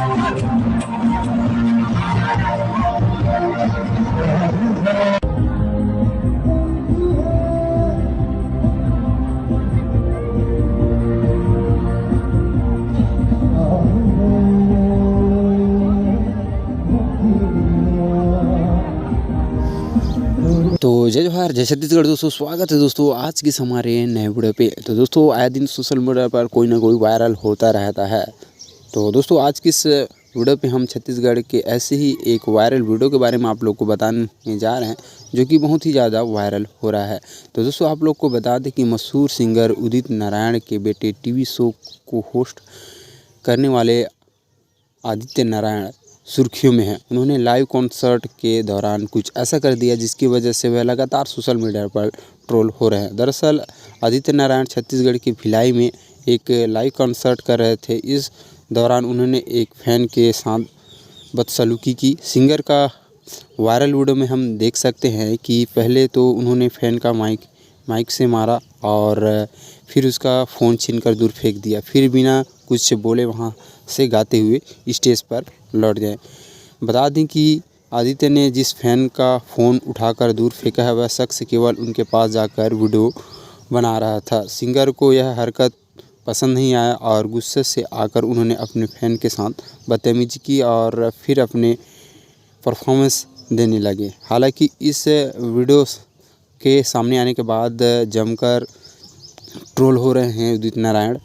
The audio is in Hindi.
तो जय जोहार, जय छत्तीसगढ़। दोस्तों स्वागत है दोस्तों आज की हमारे नए वीडियो पे। तो दोस्तों आए दिन सोशल मीडिया पर कोई ना कोई वायरल होता रहता है। तो दोस्तों आज की इस वीडियो पे हम छत्तीसगढ़ के ऐसे ही एक वायरल वीडियो के बारे में आप लोग को बताने जा रहे हैं, जो कि बहुत ही ज़्यादा वायरल हो रहा है। तो दोस्तों आप लोग को बता दें कि मशहूर सिंगर उदित नारायण के बेटे टीवी शो को होस्ट करने वाले आदित्य नारायण सुर्खियों में है। उन्होंने लाइव कॉन्सर्ट के दौरान कुछ ऐसा कर दिया जिसकी वजह से वह लगातार सोशल मीडिया पर ट्रोल हो रहे हैं। दरअसल आदित्य नारायण छत्तीसगढ़ की भिलाई में एक लाइव कॉन्सर्ट कर रहे थे। इस दौरान उन्होंने एक फ़ैन के साथ बदसलूकी की। सिंगर का वायरल वीडियो में हम देख सकते हैं कि पहले तो उन्होंने फ़ैन का माइक से मारा और फिर उसका फ़ोन छीनकर दूर फेंक दिया। फिर बिना कुछ बोले वहाँ से गाते हुए स्टेज पर लौट गए। बता दें कि आदित्य ने जिस फ़ैन का फ़ोन उठाकर दूर फेंका है, वह शख्स केवल उनके पास जाकर वीडियो बना रहा था। सिंगर को यह हरकत पसंद नहीं आया और गुस्से से आकर उन्होंने अपने फ़ैन के साथ बदतमीजी की और फिर अपने परफॉर्मेंस देने लगे। हालांकि इस वीडियो के सामने आने के बाद जमकर ट्रोल हो रहे हैं उदित नारायण।